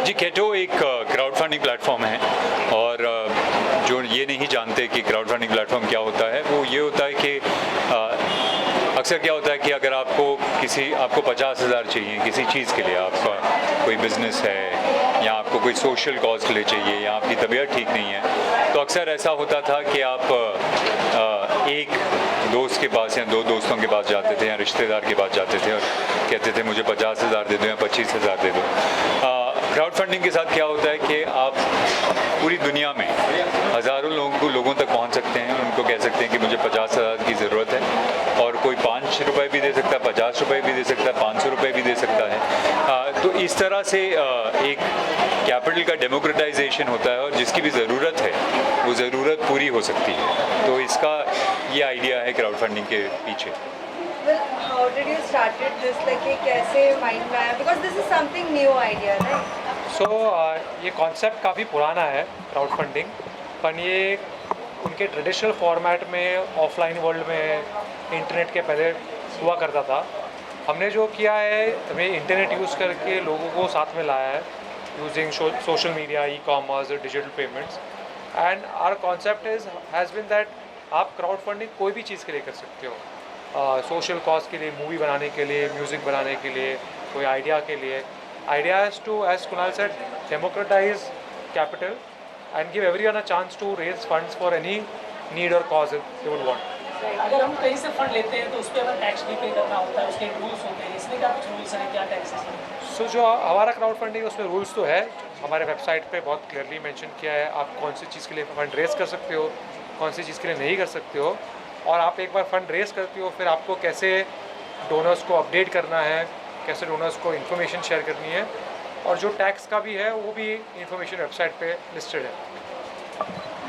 जी keto एक crowd funding platform है और जो ये नहीं जानते कि क्राउड फंडिंग प्लेटफॉर्म क्या होता है वो ये होता है कि अक्सर क्या होता है कि अगर आपको 50,000 चाहिए किसी चीज़ के लिए, आपका कोई बिजनेस है या आपको कोई सोशल कॉज के लिए चाहिए या आपकी तबीयत ठीक नहीं है, तो अक्सर ऐसा होता था कि आप एक दोस्त के पास या दो दोस्तों के पास जाते थे या रिश्तेदार के पास जाते थे और कहते थे मुझे 50,000 दे दो या 25,000 दे दो। क्राउड फंडिंग के साथ क्या होता है कि आप पूरी दुनिया में हज़ारों लोगों तक पहुंच सकते हैं, उनको कह सकते हैं कि मुझे 50,000 की ज़रूरत है और कोई 5 रुपये भी दे सकता है, 50 रुपये भी दे सकता है, 500 रुपये भी दे सकता है। तो इस तरह से एक कैपिटल का डेमोक्रेटाइजेशन होता है और जिसकी भी ज़रूरत है वो ज़रूरत पूरी हो सकती है। तो इसका ये आइडिया है क्राउड फंडिंग के पीछे। Well, how did you started this? Like ये कैसे माइंड में आया? Because this is something new idea, right? सो ये कॉन्सेप्ट काफ़ी पुराना है क्राउड फंडिंग, पर ये उनके ट्रेडिशनल फॉर्मेट में ऑफलाइन वर्ल्ड में इंटरनेट के पहले हुआ करता था। हमने जो किया है, हमें इंटरनेट यूज़ करके लोगों को साथ में लाया है using social media, e commerce, digital payments. And our concept has been that आप क्राउड फंडिंग कोई भी चीज़ के लिए कर सकते हो, सोशल कॉज के लिए, मूवी बनाने के लिए, म्यूज़िक बनाने के लिए, कोई आइडिया के लिए। Idea is to, as Kunal said, democratize capital and give everyone a chance to raise funds for any need or cause they would want. अगर हम कहीं से फंड लेते हैं तो उस पर हमें टैक्स भी पे करना होता है, उसके रूल्स होते हैं, इसमें क्या कुछ रूल्स हैं, क्या टैक्सेस हैं? सो जो हमारा क्राउड फंडिंग है उसमें रूल्स तो है, हमारे वेबसाइट पे बहुत क्लियरली मेंशन किया है आप कौन सी चीज़ के लिए फंड रेज कर सकते हो, कौन सी चीज़ के लिए नहीं कर सकते हो, और आप एक बार फंड रेज करते हो फिर आपको कैसे डोनर्स को अपडेट करना है, कैसे डोनर्स को इन्फॉर्मेशन शेयर करनी है, और जो टैक्स का भी है वो भी इन्फॉर्मेशन वेबसाइट पे लिस्टेड है।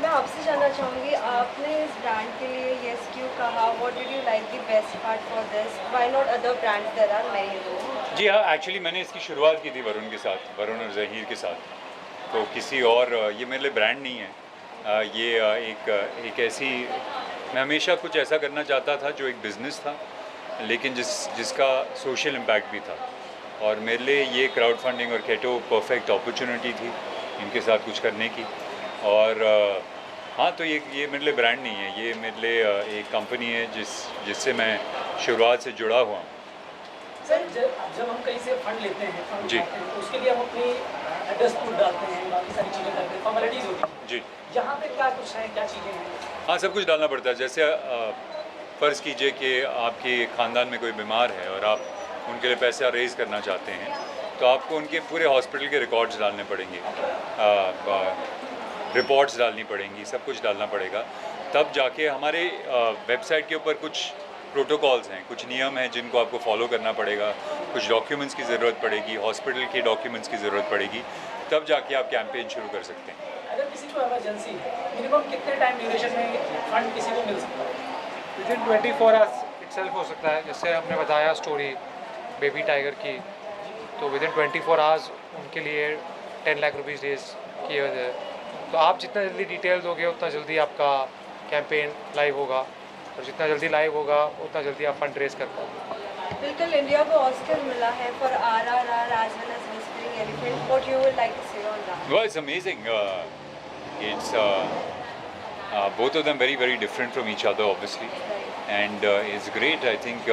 मैं आपसे जानना चाहूँगी, आपने इस ब्रांड के लिए येस क्यों कहा? What did you like the best part for this? Why not other brands? There are many. जी हाँ, एक्चुअली मैंने इसकी शुरुआत की थी वरुण के साथ, वरुण और ज़हीर के साथ। तो किसी और ये मेरे लिए ब्रांड नहीं है, ये एक ऐसी, मैं हमेशा कुछ ऐसा करना चाहता था जो एक बिज़नेस था लेकिन जिसका सोशल इम्पैक्ट भी था, और मेरे लिए ये क्राउड फंडिंग और केटो परफेक्ट अपॉर्चुनिटी थी इनके साथ कुछ करने की। और हाँ, तो ये मेरे लिए ब्रांड नहीं है, ये मेरे लिए एक कंपनी है जिससे मैं शुरुआत से जुड़ा हुआ हूँ। सर, जब हम कहीं से फंड लेते हैं, फंड जी। उठाते हैं, तो उसके लिए हम अपनी एड्रेस प्रूफ डालते हैं, बाकी सारी चीज़ें करते हैं, फॉर्मेलिटीज़ होती हैं। जी यहाँ पे क्या कुछ है, क्या चीज़ें हैं? हाँ, सब कुछ डालना पड़ता है। जैसे फ़र्ज़ कीजिए कि आपके ख़ानदान में कोई बीमार है और आप उनके लिए पैसा रेज़ करना चाहते हैं, तो आपको उनके पूरे हॉस्पिटल के रिकॉर्ड्स डालने पड़ेंगे, रिपोर्ट्स डालनी पड़ेंगी, सब कुछ डालना पड़ेगा। तब जाके हमारे वेबसाइट के ऊपर कुछ प्रोटोकॉल्स हैं, कुछ नियम हैं जिनको आपको फॉलो करना पड़ेगा, कुछ डॉक्यूमेंट्स की ज़रूरत पड़ेगी, हॉस्पिटल के डॉक्यूमेंट्स की ज़रूरत पड़ेगी, तब जाके आप कैंपेन शुरू कर सकते हैं। अगर किसी को इमरजेंसी है, मिनिमम कितने टाइम ड्यूरेशन में फंड किसी को मिल सकता है? विदिन 24 आवर्स इटसेल्फ हो सकता है। जैसे हमने बताया स्टोरी बेबी टाइगर की, तो विदिन 24 आवर्स उनके लिए 10 लाख रुपीज़ रेज किए हुए थे। तो आप जितना जल्दी डिटेल दोगे उतना जल्दी आपका कैंपेन लाइव होगा, और जितना जल्दी लाइव होगा उतना जल्दी आप फंड रेज कर पाओगे। बिल्कुल, इंडिया को ऑस्कर मिला है for RRR as well as Whispering Elephant. What you would like to say on that? Well, it's amazing. It's both of them very different from each other, obviously, and it's great. I think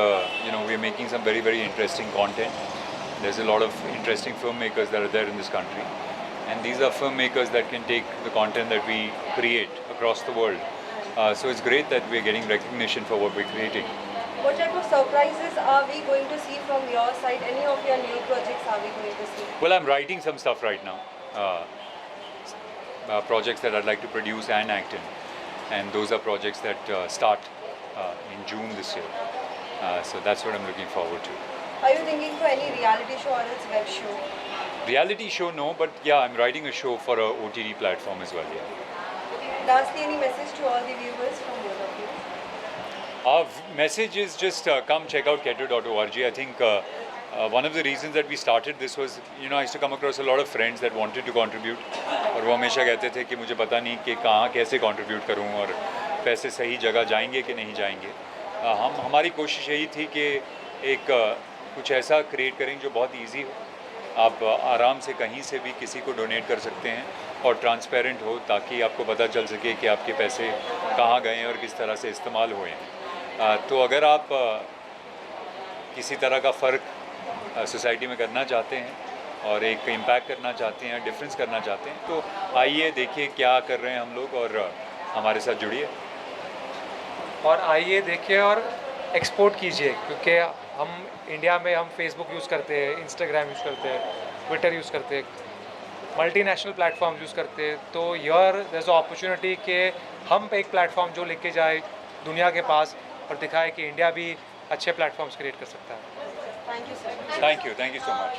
we're making some very interesting content. There's a lot of interesting filmmakers that are there in this country, and these are filmmakers that can take the content that we create across the world. So it's great that we're getting recognition for what we're creating. What type of surprises are we going to see from your side? Any of your new projects are we going to see? Well, I'm writing some stuff right now, projects that I'd like to produce and act in, and those are projects that start in June this year. So that's what I'm looking forward to. Are you thinking for any reality show or its web show? Reality show, no, but yeah, I'm writing a show for a OTT platform as well, yeah. Lastly, any message to all the viewers from both of you? Our message is just come check out keto.org. I think one of the reasons that we started this was, I used to come across a lot of friends that wanted to contribute, और वो हमेशा कहते थे कि मुझे पता नहीं कि कहाँ कैसे contribute करूँ और पैसे सही जगह जाएंगे कि नहीं जाएंगे। हमारी कोशिश यही थी कि एक कुछ ऐसा क्रिएट करें जो बहुत ईजी हो आप आराम से कहीं से भी किसी को डोनेट कर सकते हैं और ट्रांसपेरेंट हो, ताकि आपको पता चल सके कि आपके पैसे कहाँ गए हैं और किस तरह से इस्तेमाल हुए हैं। तो अगर आप किसी तरह का फ़र्क सोसाइटी में करना चाहते हैं और एक इम्पैक्ट करना चाहते हैं, डिफरेंस करना चाहते हैं, तो आइए देखिए क्या कर रहे हैं हम लोग और हमारे साथ जुड़िए। और आइए देखिए और एक्सपोर्ट कीजिए, क्योंकि हम इंडिया में हम फेसबुक यूज़ करते हैं, इंस्टाग्राम यूज़ करते हैं, ट्विटर यूज़ करते हैं, मल्टीनेशनल प्लेटफॉर्म यूज़ करते हैं। तो यार देयर इज़ अपॉर्चुनिटी कि हम एक प्लेटफॉर्म जो लेके जाए दुनिया के पास और दिखाए कि इंडिया भी अच्छे प्लेटफॉर्म्स क्रिएट कर सकता है। Thank you sir. Thank you so much.